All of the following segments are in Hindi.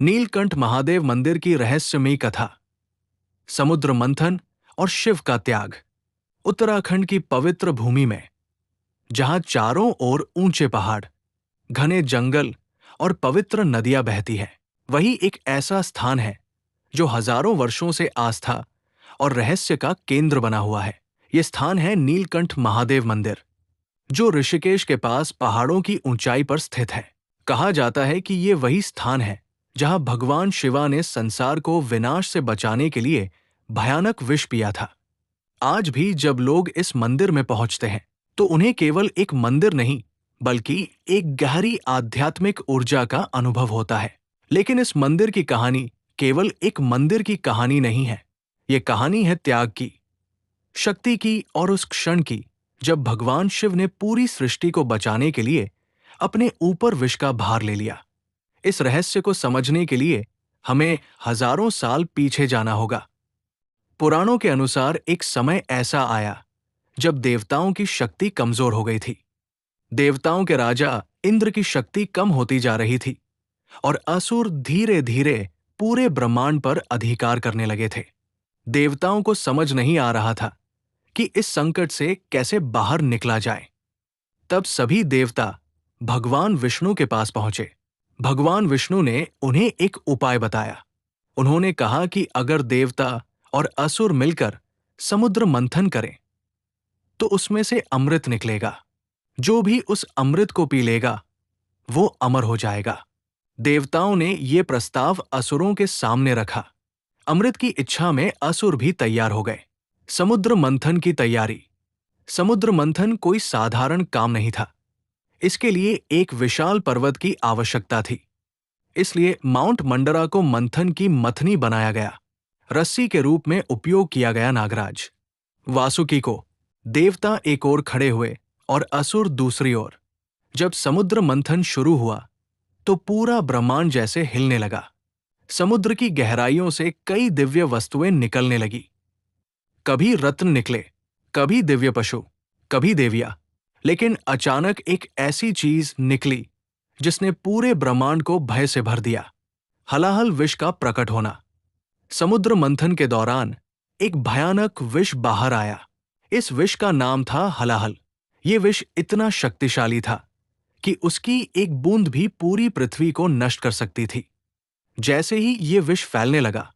नीलकंठ महादेव मंदिर की रहस्यमयी कथा। समुद्र मंथन और शिव का त्याग। उत्तराखंड की पवित्र भूमि में, जहां चारों ओर ऊंचे पहाड़, घने जंगल और पवित्र नदियां बहती हैं, वही एक ऐसा स्थान है जो हजारों वर्षों से आस्था और रहस्य का केंद्र बना हुआ है। यह स्थान है नीलकंठ महादेव मंदिर, जो ऋषिकेश के पास पहाड़ों की ऊंचाई पर स्थित है। कहा जाता है कि ये वही स्थान है जहां भगवान शिवा ने संसार को विनाश से बचाने के लिए भयानक विष पिया था। आज भी जब लोग इस मंदिर में पहुंचते हैं तो उन्हें केवल एक मंदिर नहीं, बल्कि एक गहरी आध्यात्मिक ऊर्जा का अनुभव होता है। लेकिन इस मंदिर की कहानी केवल एक मंदिर की कहानी नहीं है। ये कहानी है त्याग की, शक्ति की और उस क्षण की जब भगवान शिव ने पूरी सृष्टि को बचाने के लिए अपने ऊपर विष का भार ले लिया। इस रहस्य को समझने के लिए हमें हजारों साल पीछे जाना होगा। पुराणों के अनुसार एक समय ऐसा आया जब देवताओं की शक्ति कमजोर हो गई थी। देवताओं के राजा इंद्र की शक्ति कम होती जा रही थी और असुर धीरे धीरे पूरे ब्रह्मांड पर अधिकार करने लगे थे। देवताओं को समझ नहीं आ रहा था कि इस संकट से कैसे बाहर निकला जाए। तब सभी देवता भगवान विष्णु के पास पहुंचे। भगवान विष्णु ने उन्हें एक उपाय बताया। उन्होंने कहा कि अगर देवता और असुर मिलकर समुद्र मंथन करें तो उसमें से अमृत निकलेगा। जो भी उस अमृत को पी लेगा वो अमर हो जाएगा। देवताओं ने ये प्रस्ताव असुरों के सामने रखा। अमृत की इच्छा में असुर भी तैयार हो गए। समुद्र मंथन की तैयारी। समुद्र मंथन कोई साधारण काम नहीं था। इसके लिए एक विशाल पर्वत की आवश्यकता थी। इसलिए माउंट मंडरा को मंथन की मथनी बनाया गया। रस्सी के रूप में उपयोग किया गया नागराज, वासुकी को। देवता एक ओर खड़े हुए और असुर दूसरी ओर। जब समुद्र मंथन शुरू हुआ तो पूरा ब्रह्मांड जैसे हिलने लगा। समुद्र की गहराइयों से कई दिव्य वस्तुएं निकलने लगी। कभी रत्न निकले, कभी दिव्य पशु, कभी देवियां। लेकिन अचानक एक ऐसी चीज निकली जिसने पूरे ब्रह्मांड को भय से भर दिया। हलाहल विष का प्रकट होना। समुद्र मंथन के दौरान एक भयानक विष बाहर आया। इस विष का नाम था हलाहल। ये विष इतना शक्तिशाली था कि उसकी एक बूंद भी पूरी पृथ्वी को नष्ट कर सकती थी। जैसे ही ये विष फैलने लगा,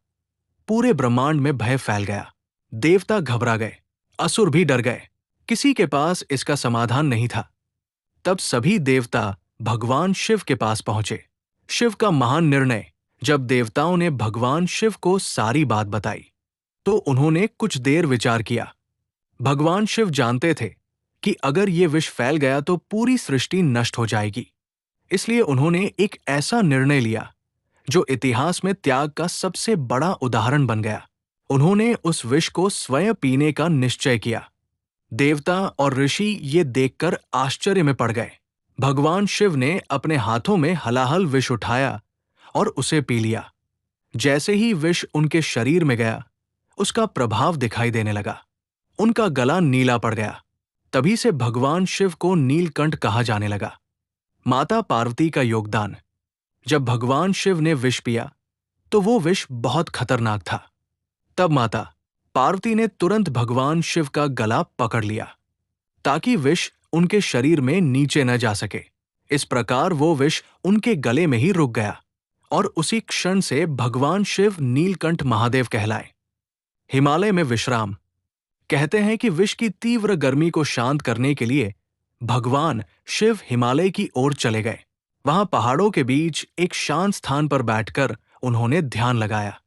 पूरे ब्रह्मांड में भय फैल गया। देवता घबरा गए, असुर भी डर गए। किसी के पास इसका समाधान नहीं था। तब सभी देवता भगवान शिव के पास पहुंचे। शिव का महान निर्णय। जब देवताओं ने भगवान शिव को सारी बात बताई तो उन्होंने कुछ देर विचार किया। भगवान शिव जानते थे कि अगर ये विष फैल गया तो पूरी सृष्टि नष्ट हो जाएगी। इसलिए उन्होंने एक ऐसा निर्णय लिया जो इतिहास में त्याग का सबसे बड़ा उदाहरण बन गया। उन्होंने उस विष को स्वयं पीने का निश्चय किया। देवता और ऋषि ये देखकर आश्चर्य में पड़ गए। भगवान शिव ने अपने हाथों में हलाहल विष उठाया और उसे पी लिया। जैसे ही विष उनके शरीर में गया, उसका प्रभाव दिखाई देने लगा। उनका गला नीला पड़ गया। तभी से भगवान शिव को नीलकंठ कहा जाने लगा। माता पार्वती का योगदान। जब भगवान शिव ने विष पिया तो वो विष बहुत खतरनाक था। तब माता पार्वती ने तुरंत भगवान शिव का गला पकड़ लिया ताकि विष उनके शरीर में नीचे न जा सके। इस प्रकार वो विष उनके गले में ही रुक गया और उसी क्षण से भगवान शिव नीलकंठ महादेव कहलाए। हिमालय में विश्राम। कहते हैं कि विष की तीव्र गर्मी को शांत करने के लिए भगवान शिव हिमालय की ओर चले गए। वहां पहाड़ों के बीच एक शांत स्थान पर बैठकर उन्होंने ध्यान लगाया।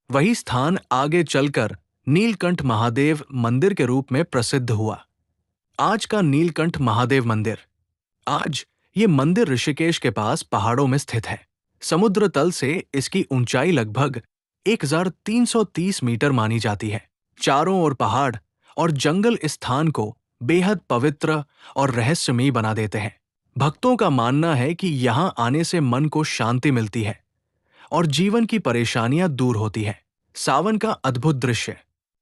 वही स्थान आगे चलकर नीलकंठ महादेव मंदिर के रूप में प्रसिद्ध हुआ। आज का नीलकंठ महादेव मंदिर। आज ये मंदिर ऋषिकेश के पास पहाड़ों में स्थित है। समुद्र तल से इसकी ऊंचाई लगभग 1330 मीटर मानी जाती है। चारों ओर पहाड़ और जंगल इस स्थान को बेहद पवित्र और रहस्यमयी बना देते हैं। भक्तों का मानना है कि यहाँ आने से मन को शांति मिलती है और जीवन की परेशानियां दूर होती हैं। सावन का अद्भुत दृश्य।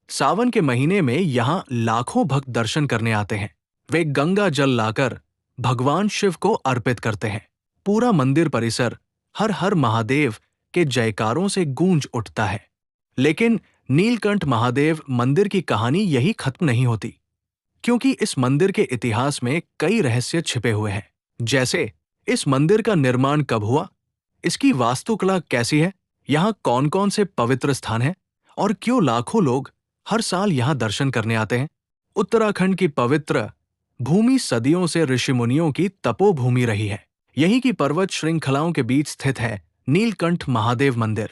सावन के महीने में यहाँ लाखों भक्त दर्शन करने आते हैं। वे गंगा जल लाकर भगवान शिव को अर्पित करते हैं। पूरा मंदिर परिसर हर हर महादेव के जयकारों से गूंज उठता है। लेकिन नीलकंठ महादेव मंदिर की कहानी यही खत्म नहीं होती, क्योंकि इस मंदिर के इतिहास में कई रहस्य छिपे हुए हैं। जैसे इस मंदिर का निर्माण कब हुआ, इसकी वास्तुकला कैसी है, यहाँ कौन कौन से पवित्र स्थान हैं और क्यों लाखों लोग हर साल यहाँ दर्शन करने आते हैं। उत्तराखंड की पवित्र भूमि सदियों से ऋषि मुनियों की तपोभूमि रही है। यहीं की पर्वत श्रृंखलाओं के बीच स्थित है नीलकंठ महादेव मंदिर,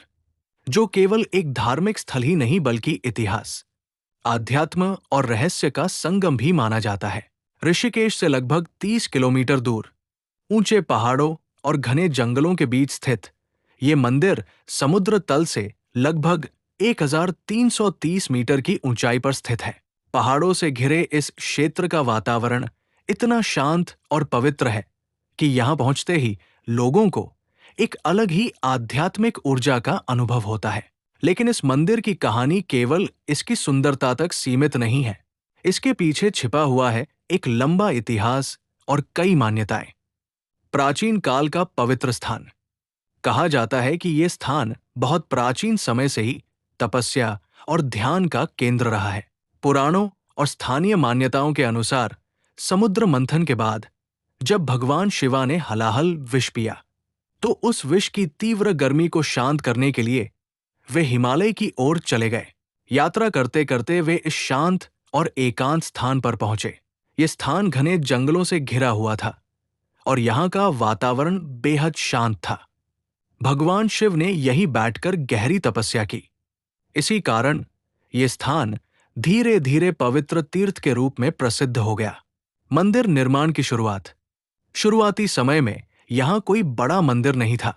जो केवल एक धार्मिक स्थल ही नहीं बल्कि इतिहास, आध्यात्म और रहस्य का संगम भी माना जाता है। ऋषिकेश से लगभग 30 किलोमीटर दूर ऊंचे पहाड़ों और घने जंगलों के बीच स्थित ये मंदिर समुद्र तल से लगभग 1330 मीटर की ऊंचाई पर स्थित है। पहाड़ों से घिरे इस क्षेत्र का वातावरण इतना शांत और पवित्र है कि यहाँ पहुंचते ही लोगों को एक अलग ही आध्यात्मिक ऊर्जा का अनुभव होता है। लेकिन इस मंदिर की कहानी केवल इसकी सुंदरता तक सीमित नहीं है। इसके पीछे छिपा हुआ है एक लंबा इतिहास और कई मान्यताएं। प्राचीन काल का पवित्र स्थान। कहा जाता है कि ये स्थान बहुत प्राचीन समय से ही तपस्या और ध्यान का केंद्र रहा है। पुराणों और स्थानीय मान्यताओं के अनुसार समुद्र मंथन के बाद जब भगवान शिवा ने हलाहल विष पिया, तो उस विष की तीव्र गर्मी को शांत करने के लिए वे हिमालय की ओर चले गए। यात्रा करते करते वे इस शांत और एकांत स्थान पर पहुंचे। ये स्थान घने जंगलों से घिरा हुआ था और यहाँ का वातावरण बेहद शांत था। भगवान शिव ने यहीं बैठकर गहरी तपस्या की। इसी कारण ये स्थान धीरे धीरे पवित्र तीर्थ के रूप में प्रसिद्ध हो गया। मंदिर निर्माण की शुरुआत। शुरुआती समय में यहाँ कोई बड़ा मंदिर नहीं था।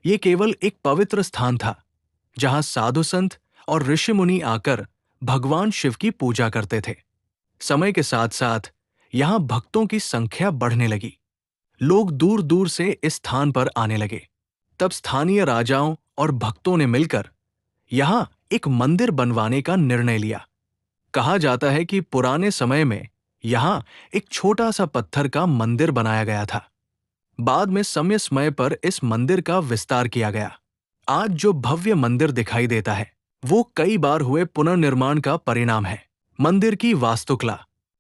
ये केवल एक पवित्र स्थान था जहाँ साधु संत और ऋषि मुनि आकर भगवान शिव की पूजा करते थे। समय के साथ साथ यहाँ भक्तों की संख्या बढ़ने लगी। लोग दूर दूर से इस स्थान पर आने लगे। तब स्थानीय राजाओं और भक्तों ने मिलकर यहाँ एक मंदिर बनवाने का निर्णय लिया। कहा जाता है कि पुराने समय में यहाँ एक छोटा सा पत्थर का मंदिर बनाया गया था। बाद में समय समय पर इस मंदिर का विस्तार किया गया। आज जो भव्य मंदिर दिखाई देता है वो कई बार हुए पुनर्निर्माण का परिणाम है। मंदिर की वास्तुकला।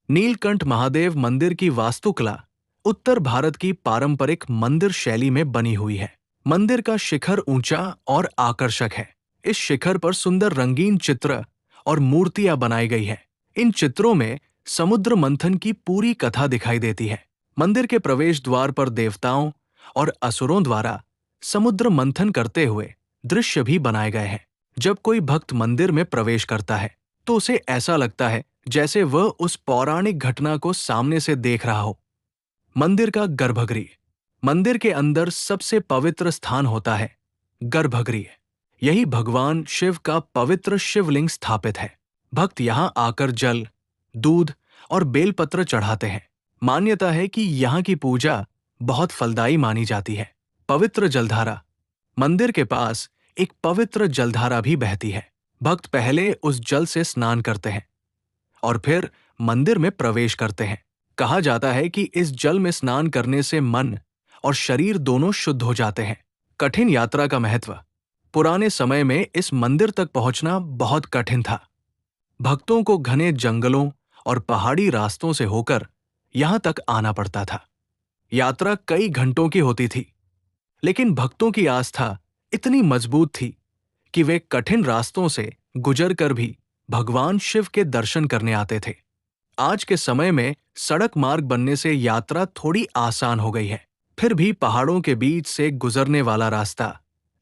नीलकंठ महादेव मंदिर की वास्तुकला उत्तर भारत की पारंपरिक मंदिर शैली में बनी हुई है। मंदिर का शिखर ऊंचा और आकर्षक है। इस शिखर पर सुंदर रंगीन चित्र और मूर्तियां बनाई गई हैं। इन चित्रों में समुद्र मंथन की पूरी कथा दिखाई देती है। मंदिर के प्रवेश द्वार पर देवताओं और असुरों द्वारा समुद्र मंथन करते हुए दृश्य भी बनाए गए हैं। जब कोई भक्त मंदिर में प्रवेश करता है तो उसे ऐसा लगता है जैसे वह उस पौराणिक घटना को सामने से देख रहा हो। मंदिर का गर्भगृह। मंदिर के अंदर सबसे पवित्र स्थान होता है गर्भगृह। यही भगवान शिव का पवित्र शिवलिंग स्थापित है। भक्त यहाँ आकर जल, दूध और बेलपत्र चढ़ाते हैं। मान्यता है कि यहाँ की पूजा बहुत फलदायी मानी जाती है। पवित्र जलधारा। मंदिर के पास एक पवित्र जलधारा भी बहती है। भक्त पहले उस जल से स्नान करते हैं और फिर मंदिर में प्रवेश करते हैं। कहा जाता है कि इस जल में स्नान करने से मन और शरीर दोनों शुद्ध हो जाते हैं। कठिन यात्रा का महत्व। पुराने समय में इस मंदिर तक पहुंचना बहुत कठिन था। भक्तों को घने जंगलों और पहाड़ी रास्तों से होकर यहां तक आना पड़ता था। यात्रा कई घंटों की होती थी, लेकिन भक्तों की आस्था इतनी मजबूत थी कि वे कठिन रास्तों से गुजरकर भी भगवान शिव के दर्शन करने आते थे। आज के समय में सड़क मार्ग बनने से यात्रा थोड़ी आसान हो गई है, फिर भी पहाड़ों के बीच से गुजरने वाला रास्ता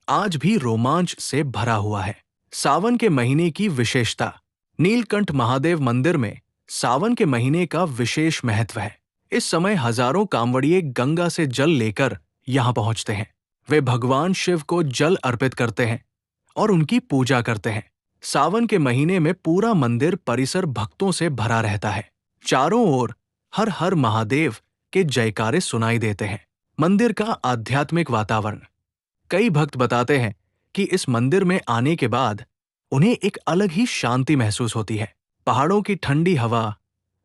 आज भी रोमांच से भरा हुआ है। सावन के महीने की विशेषता। नीलकंठ महादेव मंदिर में सावन के महीने का विशेष महत्व है। इस समय हजारों कांवड़िए गंगा से जल लेकर यहाँ पहुंचते हैं। वे भगवान शिव को जल अर्पित करते हैं और उनकी पूजा करते हैं। सावन के महीने में पूरा मंदिर परिसर भक्तों से भरा रहता है। चारों ओर हर हर महादेव के जयकारे सुनाई देते हैं। मंदिर का आध्यात्मिक वातावरण। कई भक्त बताते हैं कि इस मंदिर में आने के बाद उन्हें एक अलग ही शांति महसूस होती है। पहाड़ों की ठंडी हवा,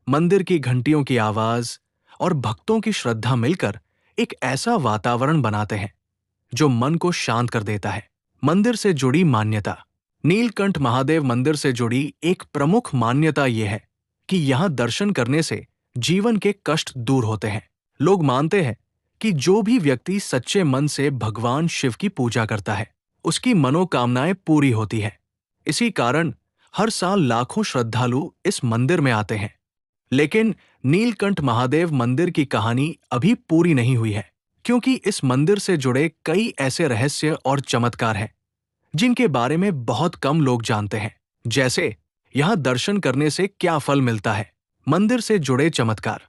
मंदिर की घंटियों की आवाज और भक्तों की श्रद्धा मिलकर एक ऐसा वातावरण बनाते हैं जो मन को शांत कर देता है। मंदिर से जुड़ी मान्यता। नीलकंठ महादेव मंदिर से जुड़ी एक प्रमुख मान्यता यह है कि यहां दर्शन करने से जीवन के कष्ट दूर होते हैं। लोग मानते हैं कि जो भी व्यक्ति सच्चे मन से भगवान शिव की पूजा करता है, उसकी मनोकामनाएं पूरी होती है। इसी कारण हर साल लाखों श्रद्धालु इस मंदिर में आते हैं। लेकिन नीलकंठ महादेव मंदिर की कहानी अभी पूरी नहीं हुई है, क्योंकि इस मंदिर से जुड़े कई ऐसे रहस्य और चमत्कार हैं जिनके बारे में बहुत कम लोग जानते हैं। जैसे यहां दर्शन करने से क्या फल मिलता है, मंदिर से जुड़े चमत्कार,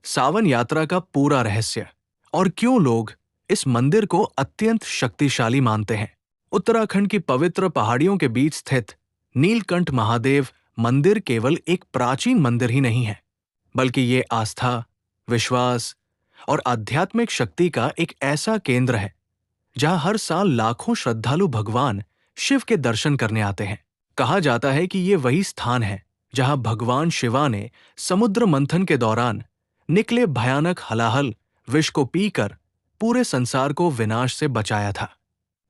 सावन यात्रा का पूरा रहस्य और क्यों लोग इस मंदिर को अत्यंत शक्तिशाली मानते हैं। उत्तराखंड की पवित्र पहाड़ियों के बीच स्थित नीलकंठ महादेव मंदिर केवल एक प्राचीन मंदिर ही नहीं है, बल्कि ये आस्था, विश्वास और आध्यात्मिक शक्ति का एक ऐसा केंद्र है जहां हर साल लाखों श्रद्धालु भगवान शिव के दर्शन करने आते हैं। कहा जाता है कि ये वही स्थान है जहां भगवान शिवा ने समुद्र मंथन के दौरान निकले भयानक हलाहल विष को पीकर पूरे संसार को विनाश से बचाया था।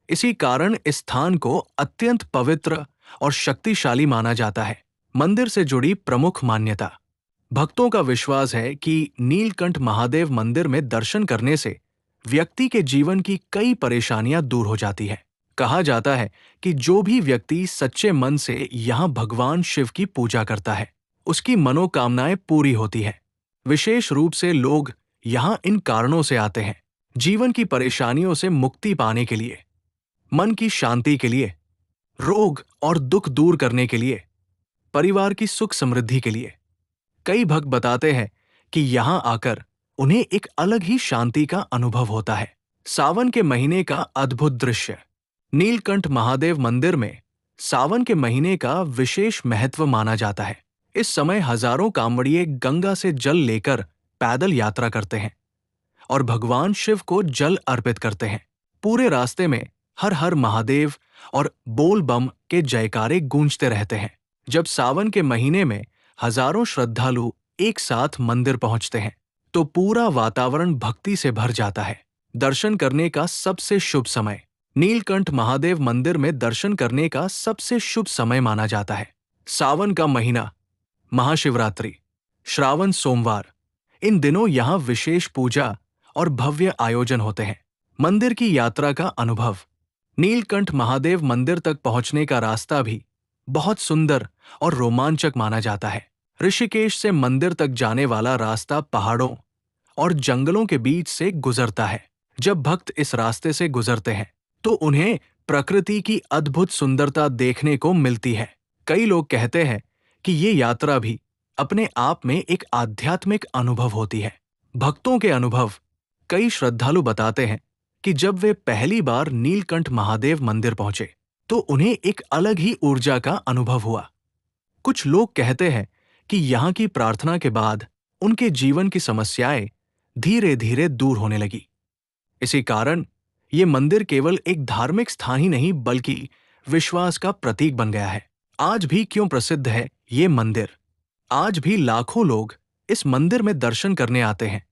इसी कारण इस स्थान को अत्यंत पवित्र और शक्तिशाली माना जाता है। मंदिर से जुड़ी प्रमुख मान्यता। भक्तों का विश्वास है कि नीलकंठ महादेव मंदिर में दर्शन करने से व्यक्ति के जीवन की कई परेशानियां दूर हो जाती है। कहा जाता है कि जो भी व्यक्ति सच्चे मन से यहां भगवान शिव की पूजा करता है, उसकी मनोकामनाएं पूरी होती है। विशेष रूप से लोग यहां इन कारणों से आते हैं: जीवन की परेशानियों से मुक्ति पाने के लिए, मन की शांति के लिए, रोग और दुख दूर करने के लिए, परिवार की सुख समृद्धि के लिए। कई भक्त बताते हैं कि यहां आकर उन्हें एक अलग ही शांति का अनुभव होता है। सावन के महीने का अद्भुत दृश्य। नीलकंठ महादेव मंदिर में सावन के महीने का विशेष महत्व माना जाता है। इस समय हजारों कांवड़िए गंगा से जल लेकर पैदल यात्रा करते हैं और भगवान शिव को जल अर्पित करते हैं। पूरे रास्ते में हर हर महादेव और बोल बम के जयकारे गूंजते रहते हैं। जब सावन के महीने में हजारों श्रद्धालु एक साथ मंदिर पहुंचते हैं तो पूरा वातावरण भक्ति से भर जाता है। दर्शन करने का सबसे शुभ समय। नीलकंठ महादेव मंदिर में दर्शन करने का सबसे शुभ समय माना जाता है सावन का महीना, महाशिवरात्रि, श्रावण सोमवार। इन दिनों यहां विशेष पूजा और भव्य आयोजन होते हैं। मंदिर की यात्रा का अनुभव। नीलकंठ महादेव मंदिर तक पहुंचने का रास्ता भी बहुत सुंदर और रोमांचक माना जाता है। ऋषिकेश से मंदिर तक जाने वाला रास्ता पहाड़ों और जंगलों के बीच से गुजरता है। जब भक्त इस रास्ते से गुजरते हैं तो उन्हें प्रकृति की अद्भुत सुंदरता देखने को मिलती है। कई लोग कहते हैं कि ये यात्रा भी अपने आप में एक आध्यात्मिक अनुभव होती है। भक्तों के अनुभव। कई श्रद्धालु बताते हैं कि जब वे पहली बार नीलकंठ महादेव मंदिर पहुंचे तो उन्हें एक अलग ही ऊर्जा का अनुभव हुआ। कुछ लोग कहते हैं कि यहाँ की प्रार्थना के बाद उनके जीवन की समस्याएं धीरे धीरे दूर होने लगी। इसी कारण ये मंदिर केवल एक धार्मिक स्थान ही नहीं बल्कि विश्वास का प्रतीक बन गया है। आज भी क्यों प्रसिद्ध है ये मंदिर? आज भी लाखों लोग इस मंदिर में दर्शन करने आते हैं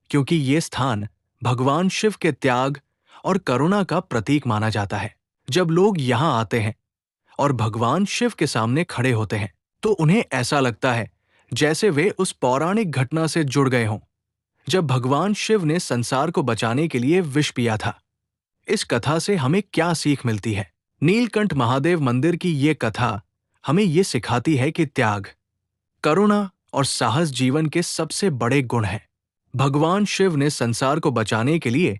क्योंकि ये स्थान भगवान शिव के त्याग और करुणा का प्रतीक माना जाता है। जब लोग यहाँ आते हैं और भगवान शिव के सामने खड़े होते हैं तो उन्हें ऐसा लगता है जैसे वे उस पौराणिक घटना से जुड़ गए हों जब भगवान शिव ने संसार को बचाने के लिए विष पिया था। इस कथा से हमें क्या सीख मिलती है? नीलकंठ महादेव मंदिर की ये कथा हमें ये सिखाती है कि त्याग, करुणा और साहस जीवन के सबसे बड़े गुण हैं। भगवान शिव ने संसार को बचाने के लिए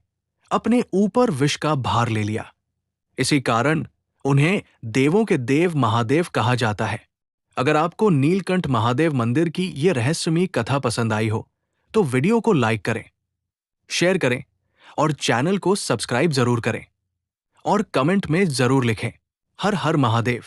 अपने ऊपर विष का भार ले लिया। इसी कारण उन्हें देवों के देव महादेव कहा जाता है। अगर आपको नीलकंठ महादेव मंदिर की ये रहस्यमयी कथा पसंद आई हो तो वीडियो को लाइक करें, शेयर करें और चैनल को सब्सक्राइब जरूर करें और कमेंट में जरूर लिखें, हर हर महादेव।